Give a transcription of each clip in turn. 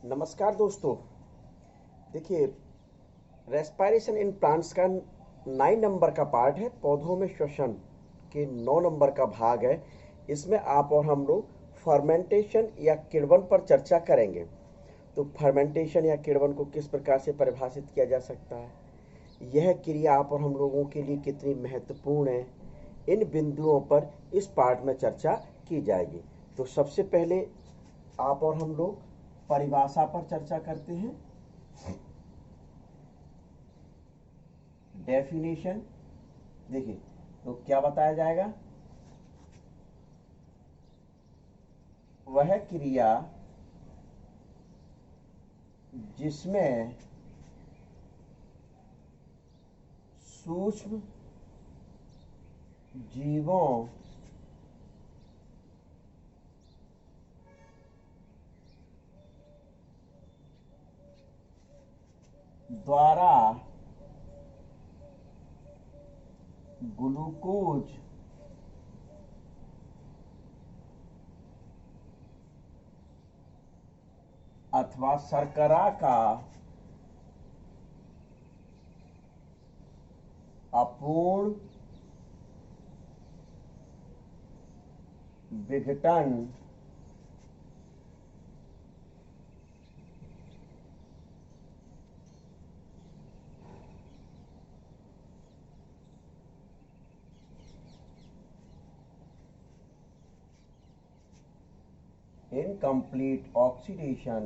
नमस्कार दोस्तों। देखिए, रेस्पायरेशन इन प्लांट्स का 9 नंबर का पार्ट है। पौधों में श्वसन के 9 नंबर का भाग है। इसमें आप और हम लोग फर्मेंटेशन या किण्वन पर चर्चा करेंगे। तो फर्मेंटेशन या किण्वन को किस प्रकार से परिभाषित किया जा सकता है, यह क्रिया आप और हम लोगों के लिए कितनी महत्वपूर्ण है, इन बिंदुओं पर इस पार्ट में चर्चा की जाएगी। तो सबसे पहले आप और हम लोग परिभाषा पर चर्चा करते हैं। डेफिनेशन देखिए, तो क्या बताया जाएगा? वह क्रिया जिसमें सूक्ष्म जीवों द्वारा ग्लूकोज अथवा शर्करा का अपूर्ण विघटन इनकम्प्लीट ऑक्सीडेशन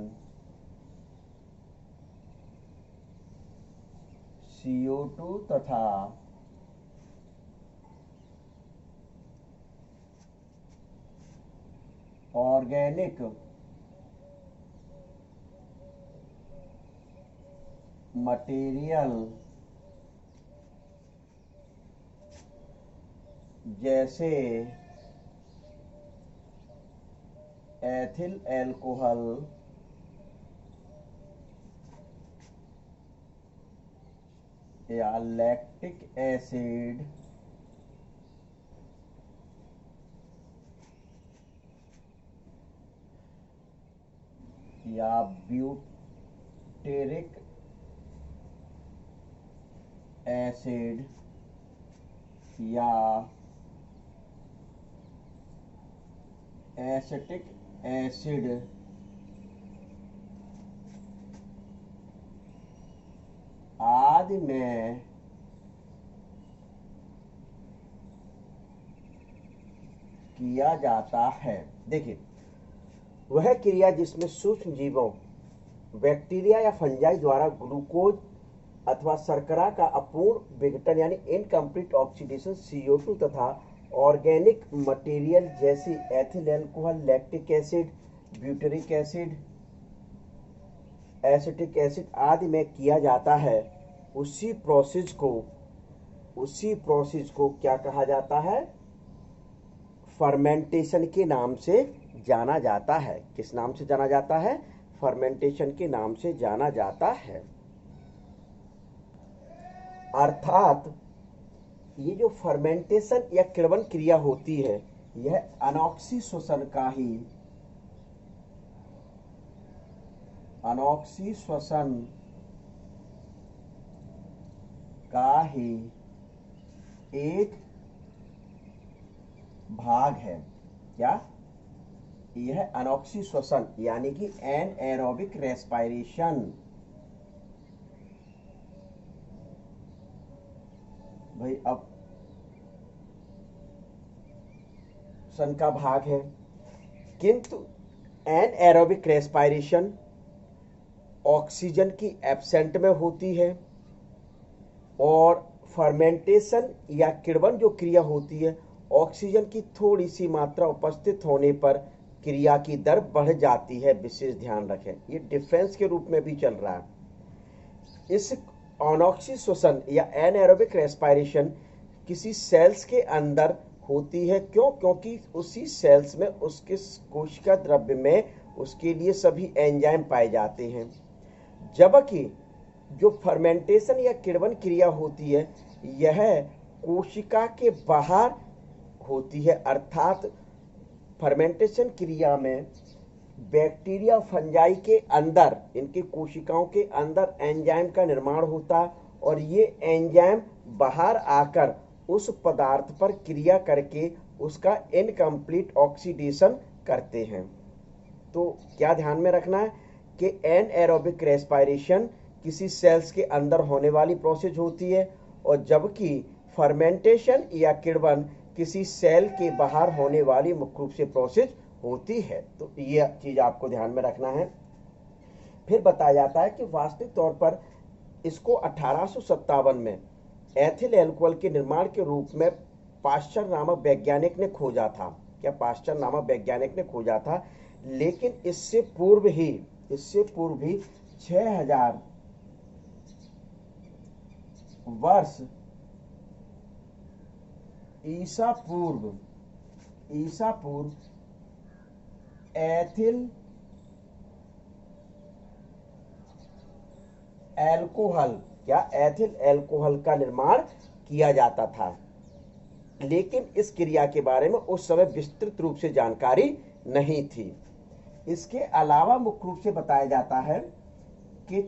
CO2 तथा ऑर्गेनिक मटेरियल जैसे एथिल एल्कोहल या लैक्टिक एसिड या ब्यूटेरिक एसिड या एसिटिक एसिड आदि में किया जाता है। देखिए, वह क्रिया जिसमें सूक्ष्म जीवों बैक्टीरिया या फंजाई द्वारा ग्लूकोज अथवा शर्करा का अपूर्ण विघटन यानी इनकम्प्लीट ऑक्सीडेशन CO2 तथा ऑर्गेनिक मटेरियल जैसे ethyl alcohol, lactic acid, butyric acid, acetic acid आदि में किया जाता है, उसी प्रोसेस को क्या कहा जाता है? फर्मेंटेशन के नाम से जाना जाता है। किस नाम से जाना जाता है? फर्मेंटेशन के नाम से जाना जाता है। अर्थात ये जो फर्मेंटेशन या किण्वन क्रिया होती है, यह अनॉक्सी श्वसन का ही एक भाग है। क्या? यह अनॉक्सी श्वसन यानी कि एनएरोबिक रेस्पायरेशन भाई अब सन का भाग है, किंतु एनएरोबिक रेस्पायरेशन ऑक्सीजन की एब्सेंट में होती है और फर्मेंटेशन या किण्वन जो क्रिया होती है, ऑक्सीजन की थोड़ी सी मात्रा उपस्थित होने पर क्रिया की दर बढ़ जाती है। विशेष ध्यान रखें, ये डिफरेंस के रूप में भी चल रहा है। इस अनॉक्सी श्वसन या एनएरोबिक रेस्पायरेशन किसी सेल्स के अंदर होती है। क्यों? क्योंकि उसी सेल्स में उसके कोशिका द्रव्य में उसके लिए सभी एंजाइम पाए जाते हैं। जबकि जो फर्मेंटेशन या किण्वन क्रिया होती है, यह कोशिका के बाहर होती है। अर्थात फर्मेंटेशन क्रिया में बैक्टीरिया फंजाई के अंदर, इनके कोशिकाओं के अंदर एंजाइम का निर्माण होता है और ये एंजाइम बाहर आकर उस पदार्थ पर क्रिया करके उसका इनकम्प्लीट ऑक्सीडेशन करते हैं। तो क्या ध्यान में रखना है कि एनएरोबिक रेस्पिरेशन किसी सेल्स के अंदर होने वाली प्रोसेस होती है और जबकि फर्मेंटेशन या किण्वन किसी सेल के बाहर होने वाली मुख्य रूप से प्रोसेस होती है। तो ये चीज आपको ध्यान में रखना है। फिर बताया जाता है कि वास्तविक तौर पर इसको 1857 में एथिल अल्कोहल के निर्माण के रूप में पाश्चर नामक वैज्ञानिक ने खोजा था। क्या पाश्चर नामक वैज्ञानिक ने खोजा था, लेकिन इससे पूर्व भी 6000 वर्ष ईसा पूर्व एथिल अल्कोहल का निर्माण किया जाता था, लेकिन इस क्रिया के बारे में उस समय विस्तृत रूप से जानकारी नहीं थी। इसके अलावा मुख्य रूप से बताया जाता है कि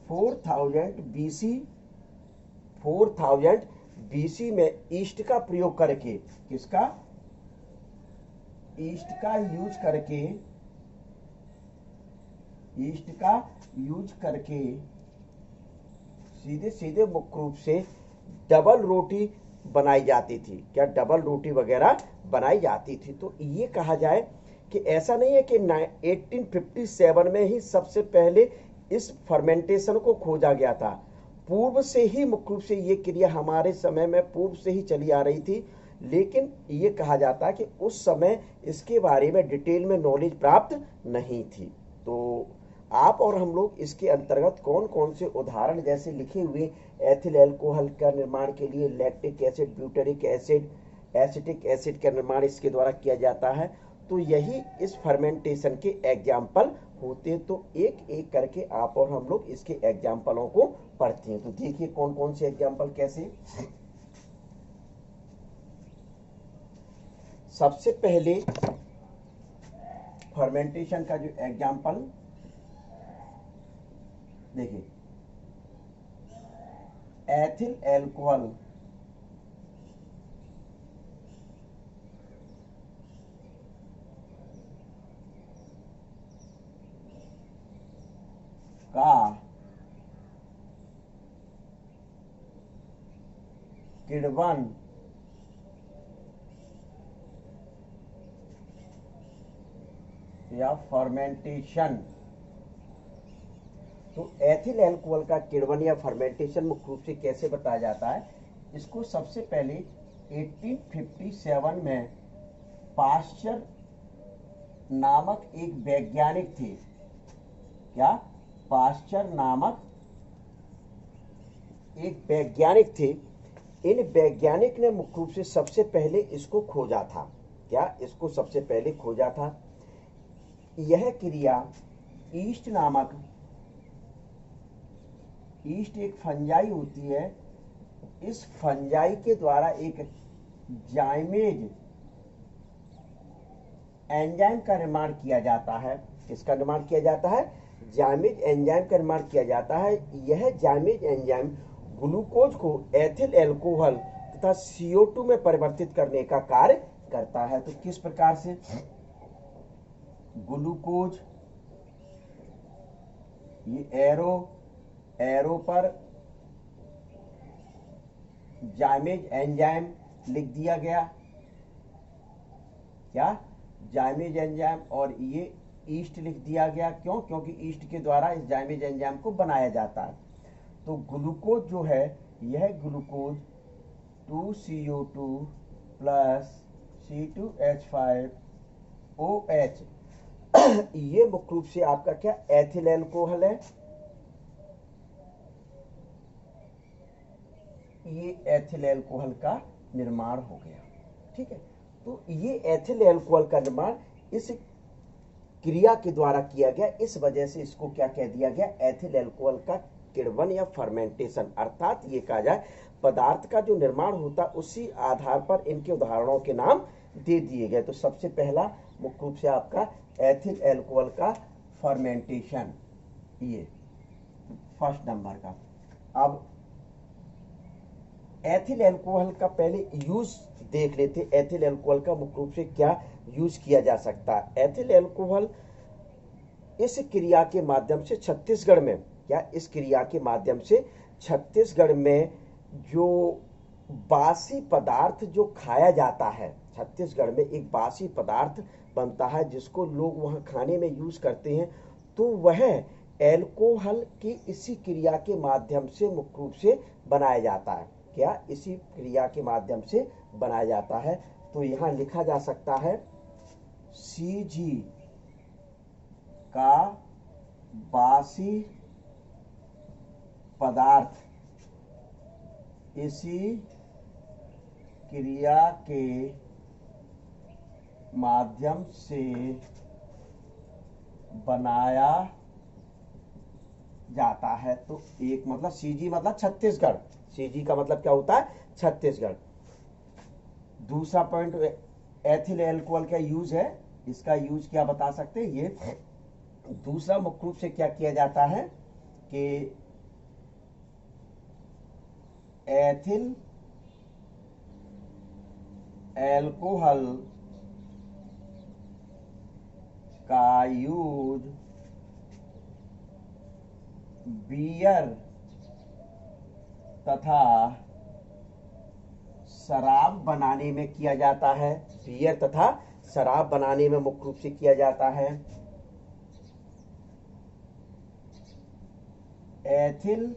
4000 बीसी में ईस्ट का प्रयोग करके, ईस्ट का यूज करके सीधे मुख्य रूप से डबल रोटी बनाई जाती थी। क्या डबल रोटी वगैरह बनाई जाती थी। तो ये कहा जाए कि ऐसा नहीं है कि 1857 में ही सबसे पहले इस फर्मेंटेशन को खोजा गया था। पूर्व से ही मुख्य रूप से ये क्रिया हमारे समय में पूर्व से ही चली आ रही थी, लेकिन ये कहा जाता है कि उस समय इसके बारे में डिटेल में नॉलेज प्राप्त नहीं थी। तो आप और हम लोग इसके अंतर्गत कौन कौन से उदाहरण जैसे लिखे हुए एथिल अल्कोहल का निर्माण के लिए lactic acid, butyric acid, acetic acid का निर्माण इसके द्वारा किया जाता है, तो यही इस फर्मेंटेशन के एग्जाम्पल होते। तो एक एक करके आप और हम लोग इसके एग्जाम्पलों को पढ़ते हैं। तो देखिए कौन कौन से एग्जाम्पल कैसे। सबसे पहले फर्मेंटेशन का जो एग्जाम्पल देखिए, एथिल अल्कोहल का किण्वन या फर्मेंटेशन। तो एथिल अल्कोहल का किण्वन या फर्मेंटेशन मुख्य रूप से कैसे बताया जाता है। इसको सबसे पहले 1857 में पाश्चर नामक एक वैज्ञानिक थे। क्या पाश्चर नामक एक वैज्ञानिक थे। इन वैज्ञानिक ने मुख्य रूप से सबसे पहले इसको खोजा था। क्या इसको सबसे पहले खोजा था। यह क्रिया ईस्ट एक फंजाई होती है। इस फंजाई के द्वारा एक जाइमेज एंजाइम का निर्माण किया जाता है। किसका निर्माण किया जाता है। जाइमेज एंजाइम का निर्माण किया जाता है। यह जाइमेज एंजाइम ग्लूकोज को एथिल अल्कोहल तथा CO2 में परिवर्तित करने का कार्य करता है। तो किस प्रकार से ग्लूकोज, ये एरो पर जाइमेज एंजाइम लिख दिया गया। क्या जाइमेज एंजाइम, और ये ईस्ट लिख दिया गया। क्यों, क्योंकि ईस्ट के द्वारा इस जाइमेज एंजाइम को बनाया जाता है। तो ग्लूकोज जो है, यह ग्लूकोज 2CO2 प्लस C2H5OH ये मुख्य रूप से आपका क्या एथिल अल्कोहल है। ये एथिल अल्कोहल का निर्माण हो गया। ठीक है। तो ये एथिल अल्कोहल का निर्माण इस क्रिया के द्वारा किया गया। इस वजह से इसको क्या कह दिया गया, एथिल अल्कोहल का किण्वन या फर्मेंटेशन। अर्थात ये कहा जाए पदार्थ का जो निर्माण होता उसी आधार पर इनके उदाहरणों के नाम दे दिए गए। तो सबसे पहला मुख्य रूप से आपका एथिल एल्कोहल का फर्मेंटेशन, ये फर्स्ट नंबर का। अब एथिल एल्कोहल का पहले यूज देख लेते। एथिल एल्कोहल का मुख्य रूप से क्या यूज किया जा सकता है। एथिल एल्कोहल इस क्रिया के माध्यम से छत्तीसगढ़ में, क्या इस क्रिया के माध्यम से छत्तीसगढ़ में जो बासी पदार्थ जो खाया जाता है, छत्तीसगढ़ में एक बासी पदार्थ बनता है जिसको लोग वहाँ खाने में यूज करते हैं, तो वह एल्कोहल की इसी क्रिया के माध्यम से मुख्य रूप से बनाया जाता है। क्या इसी क्रिया के माध्यम से बनाया जाता है। तो यहाँ लिखा जा सकता है Cg का बासी पदार्थ इसी क्रिया के माध्यम से बनाया जाता है। तो एक मतलब Cg मतलब छत्तीसगढ़, Cg का मतलब क्या होता है, छत्तीसगढ़। दूसरा पॉइंट एथिल एल्कोहल का यूज है, इसका यूज क्या बता सकते हैं। ये दूसरा मुख्य रूप से क्या किया जाता है कि एथिल एल्कोहल का यूज बियर तथा शराब बनाने में किया जाता है। बियर तथा शराब बनाने में मुख्य रूप से किया जाता है। एथिल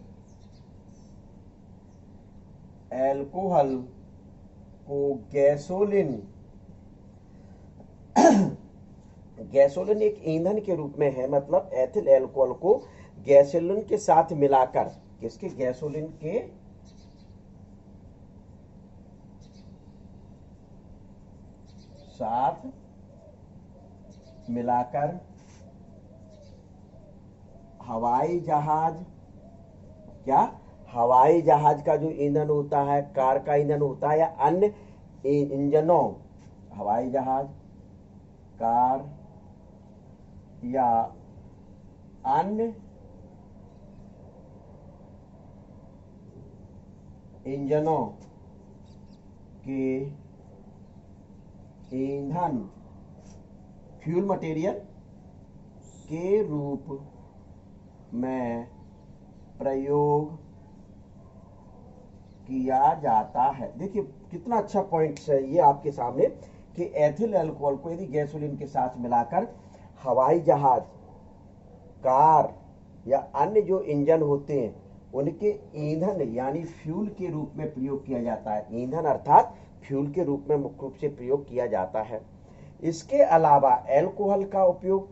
एल्कोहल को गैसोलीन, गैसोलीन एक ईंधन के रूप में है, मतलब एथिल एल्कोहल को गैसोलीन के साथ मिलाकर, किसके, गैसोलीन के साथ मिलाकर हवाई जहाज, क्या हवाई जहाज का जो ईंधन होता है, कार का ईंधन होता है, या अन्य इंजनों, हवाई जहाज, कार या अन्य इंजनों के ईंधन, फ्यूल मटेरियल के रूप में प्रयोग किया जाता है। देखिए कितना अच्छा पॉइंट है ये आपके सामने कि एथिल अल्कोहल को यदि गैसोलीन के साथ मिलाकर हवाई जहाज, कार या अन्य जो इंजन होते हैं उनके ईंधन यानी फ्यूल के रूप में प्रयोग किया जाता है। ईंधन अर्थात फ्यूल के रूप में मुख्य रूप से प्रयोग किया जाता है। इसके अलावा अल्कोहल का उपयोग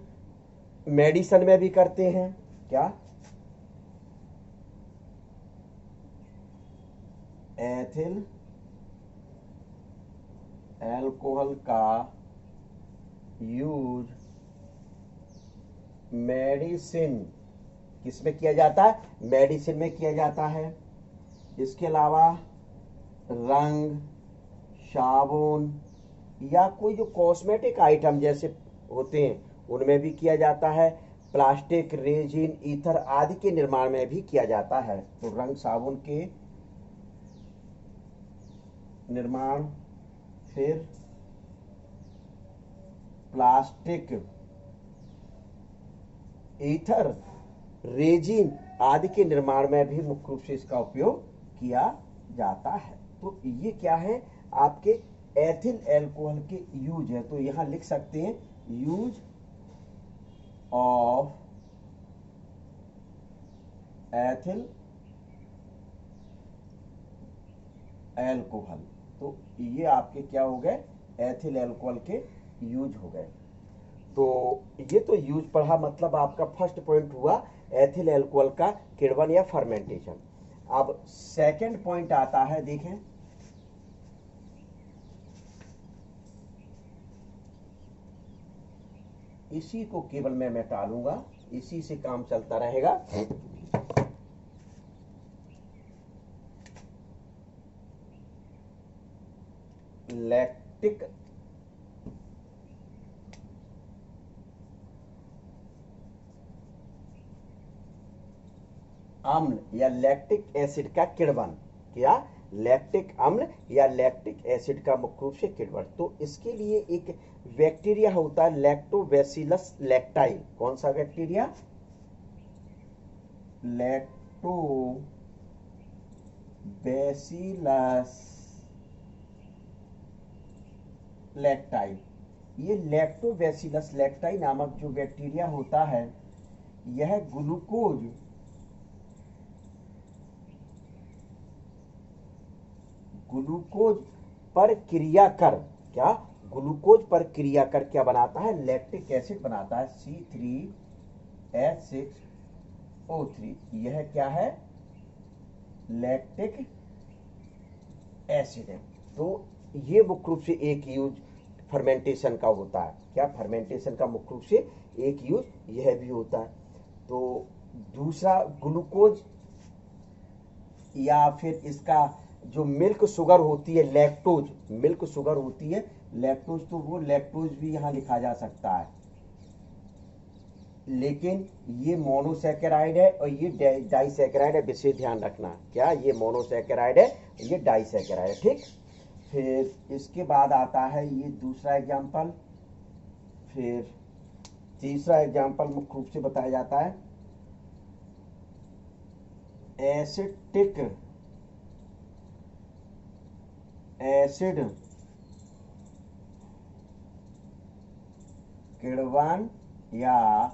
मेडिसिन में भी करते हैं। क्या, एथिल एल्कोहल का यूज मेडिसिन किसमें किया जाता है, मेडिसिन में किया जाता है। इसके अलावा रंग, साबुन या कोई जो कॉस्मेटिक आइटम जैसे होते हैं उनमें भी किया जाता है। प्लास्टिक, रेजिन, ईथर आदि के निर्माण में भी किया जाता है। तो रंग, साबुन के निर्माण, फिर प्लास्टिक, ईथर, रेजिन आदि के निर्माण में भी मुख्य रूप से इसका उपयोग किया जाता है। तो ये क्या है, आपके एथिल एल्कोहल के यूज है। तो यहां लिख सकते हैं यूज ऑफ एथिल एल्कोहल। तो ये आपके क्या हो गए, एथिल एल्कोहल के यूज हो गए। तो ये तो यूज पढ़ा, मतलब आपका फर्स्ट पॉइंट हुआ एथिल एल्कोहल का किण्वन या फर्मेंटेशन। अब सेकंड पॉइंट आता है, देखें इसी को केवल मैं मिटा लूंगा, इसी से काम चलता रहेगा। लैक्टिक अम्ल या लैक्टिक एसिड का किण्वन, क्या लैक्टिक अम्ल या लैक्टिक एसिड का मुख्य रूप से किण्वन। तो इसके लिए एक बैक्टीरिया होता है लैक्टोबैसिलस लैक्टाई। कौन सा बैक्टीरिया? लैक्टोबैसिलस लैक्टाई। ये लैक्टोबैसिलस लैक्टाई नामक जो बैक्टीरिया होता है, यह ग्लूकोज पर क्रिया कर, क्या ग्लूकोज पर क्रिया कर क्या बनाता है? लैक्टिक एसिड बनाता है, C3H6O3। यह क्या है? लैक्टिक एसिड है। तो ये मुख्य रूप से एक यूज फर्मेंटेशन का होता है। क्या फर्मेंटेशन का मुख्य रूप से एक यूज यह भी होता है। तो दूसरा ग्लूकोज या फिर इसका जो मिल्क शुगर होती है, लैक्टोज, मिल्क शुगर होती है लैक्टोज, तो वो लैक्टोज भी यहां लिखा जा सकता है, लेकिन ये मोनोसैकेराइड है और ये डाइसैकेराइड है, विशेष ध्यान रखना। क्या ये मोनोसैकेराइड है, ये डाइसैकेराइड है, ठीक। फिर इसके बाद आता है ये दूसरा एग्जाम्पल। फिर तीसरा एग्जाम्पल मुख्य रूप से बताया जाता है एसिटिक एसिड किण्वन या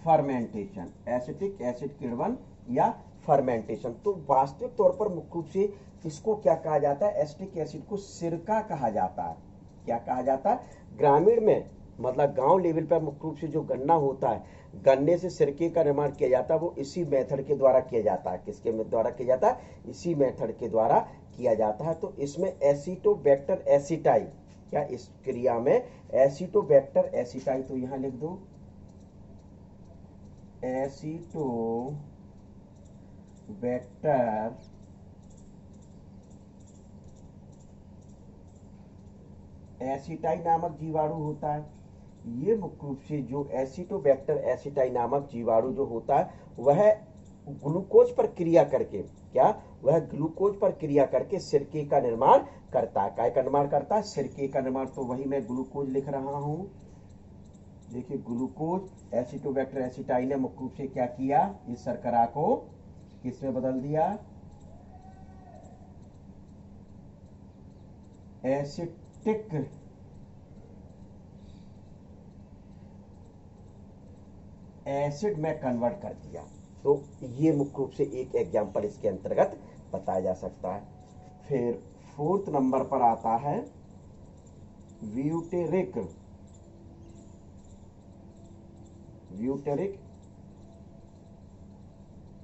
फर्मेंटेशन। एसिटिक एसिड किण्वन या फर्मेंटेशन। तो वास्तविक तौर पर मुख्य रूप से इसको क्या कहा जाता है? एसिटिक एसिड को सिरका कहा जाता है। क्या कहा जाता है? ग्रामीण में मतलब गांव लेवल पर मुख्य रूप से जो गन्ना होता है, गन्ने से सिरके का निर्माण किया जाता है, वो इसी मेथड के द्वारा किया जाता है। किसके द्वारा किया जाता है? इसी मेथड के द्वारा किया जाता है। तो इसमें एसिटोबैक्टर एसिटाई, क्या इस क्रिया में एसिटोबैक्टर एसिटाई, तो यहां लिख दो एसिटोबैक्टर एसिटाई नामक जीवाणु होता है। ये मुख्य रूप से जो एसिटोबैक्टर एसिटाई नामक जीवाणु जो होता है, वह ग्लूकोज पर क्रिया करके, क्या वह ग्लूकोज पर क्रिया करके सिरके का निर्माण करता है। काय का निर्माण करता है? सिरके का निर्माण। तो वही मैं ग्लूकोज लिख रहा हूं, देखिए ग्लूकोज। एसिटोबैक्टर एसिटाई ने मुख्य रूप से क्या किया? इस शर्करा को किसमें बदल दिया? एसिटिक एसिड में कन्वर्ट कर दिया। तो ये मुख्य रूप से एक एग्जाम्पल इसके अंतर्गत बताया जा सकता है। फिर फोर्थ नंबर पर आता है ब्यूटेरिक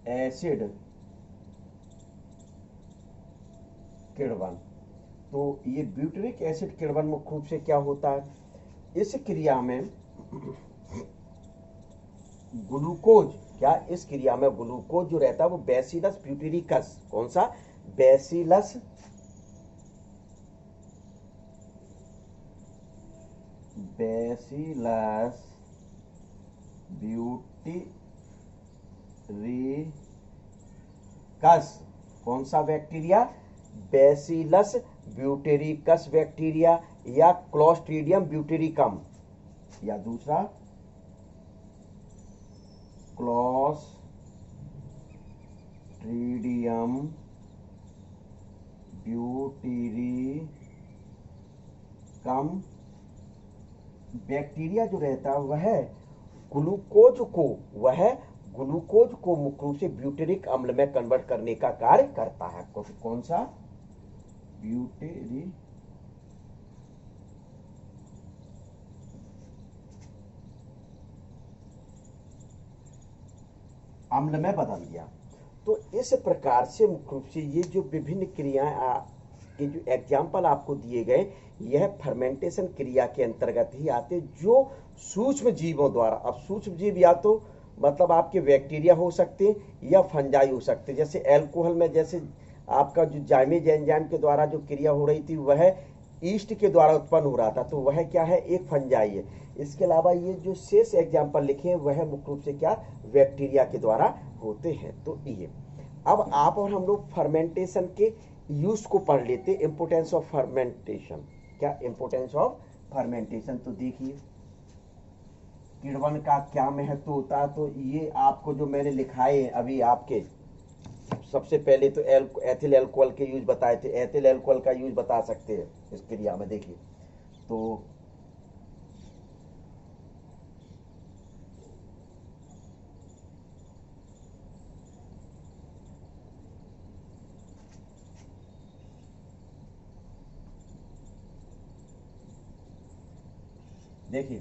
एसिड किण्वन। तो ये ब्यूटेरिक एसिड किण्वन मुख्य रूप से क्या होता है? इस क्रिया में ग्लूकोज, क्या इस क्रिया में ग्लूकोज जो रहता है वो बैसिलस ब्यूटेरिकस, कौन सा? बैसिलस ब्यूटेरिकस, कौन सा बैक्टीरिया? बैसिलस ब्यूटेरिकस बैक्टीरिया या क्लोस्ट्रीडियम ब्यूटेरिकम, या दूसरा क्लोस्ट्रीडियम ब्यूटेरिकम बैक्टीरिया जो रहता है वह ग्लूकोज को मुख्य रूप से ब्यूटेरिक अम्ल में कन्वर्ट करने का कार्य करता है। कौन सा? ब्यूटेरिक अम्ल में बदल दिया। तो इस प्रकार से मुख्य रूप से ये जो विभिन्न क्रियाएं के जो एग्जाम्पल आपको दिए गए, यह फर्मेंटेशन क्रिया के अंतर्गत ही आते, जो सूक्ष्म जीवों द्वारा। अब सूक्ष्म जीव या तो मतलब आपके बैक्टीरिया हो सकते हैं या फंजाई हो सकते हैं। जैसे एल्कोहल में जैसे आपका जो जाइमेज एंजाइम के द्वारा जो क्रिया हो रही थी, वह ईस्ट के द्वारा उत्पन्न हो रहा था, तो वह क्या है, एक फंजाई है। इसके अलावा ये जो शेष एग्जाम्पल लिखे हैं वह मुख्य रूप से क्या, बैक्टीरिया के द्वारा होते हैं। तो ये अब आप और हम लोग फर्मेंटेशन के यूज को पढ़ लेते, इंपोर्टेंस ऑफ फर्मेंटेशन। क्या इंपोर्टेंस ऑफ फर्मेंटेशन, तो देखिए किण्वन का क्या महत्व होता है। तो ये आपको जो मैंने लिखाए अभी आपके, सबसे पहले तो एथिल एल्कोहल के यूज बताए थे, एथिल एल्कोहल का यूज बता सकते हैं इस क्रिया में। देखिए तो देखिए,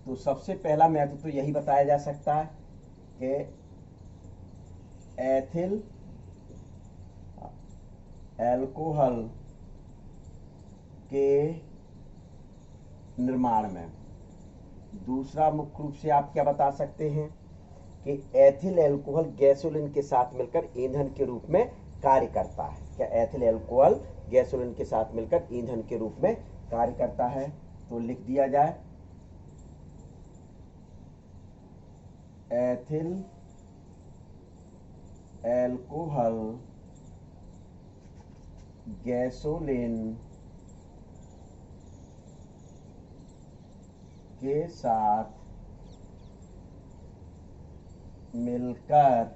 तो सबसे पहला महत्व तो यही बताया जा सकता है कि एथिल एल्कोहल के निर्माण में। दूसरा मुख्य रूप से आप क्या बता सकते हैं कि एथिल एल्कोहल गैसोलीन के साथ मिलकर ईंधन के रूप में कार्य करता है। क्या एथिल एल्कोहल गैसोलीन के साथ मिलकर ईंधन के रूप में कार्य करता है। तो लिख दिया जाए, एथिल एल्कोहल गैसोलीन के साथ मिलकर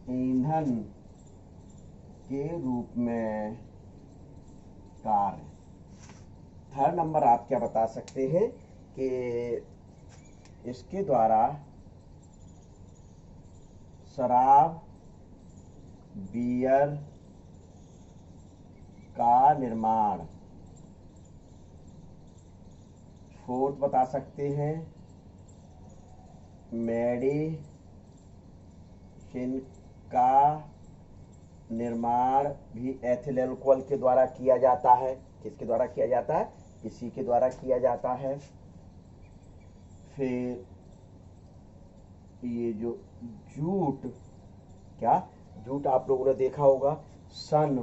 ईंधन के रूप में कार्य। थर्ड नंबर आप क्या बता सकते हैं कि इसके द्वारा शराब, बियर का निर्माण। फोर्थ बता सकते हैं, मेडिसिन का निर्माण भी एथिल एल्कोहल के द्वारा किया जाता है। किसके द्वारा किया जाता है, इसी के द्वारा किया जाता है। फिर ये जो जूट, क्या जूट आप लोगों ने देखा होगा, सन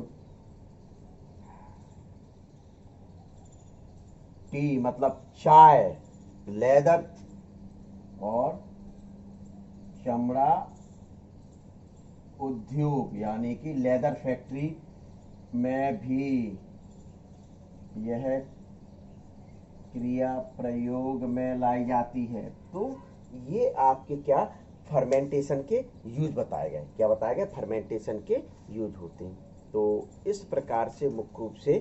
टी मतलब चाय, लेदर और चमड़ा उद्योग यानी कि लेदर फैक्ट्री में भी यह क्रिया प्रयोग में लाई जाती है। तो ये आपके क्या फर्मेंटेशन के यूज बताए गए। क्या बताए गए, फर्मेंटेशन के यूज होते हैं। तो इस प्रकार से मुख्य रूप से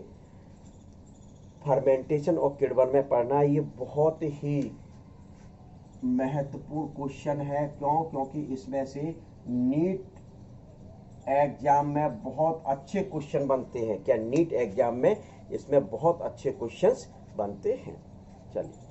फर्मेंटेशन और किण्वन में पढ़ना ये बहुत ही महत्वपूर्ण क्वेश्चन है। क्यों, क्योंकि इसमें से नीट एग्जाम में बहुत अच्छे क्वेश्चन बनते हैं। क्या नीट एग्जाम में इसमें बहुत अच्छे क्वेश्चंस बनते हैं। चलिए।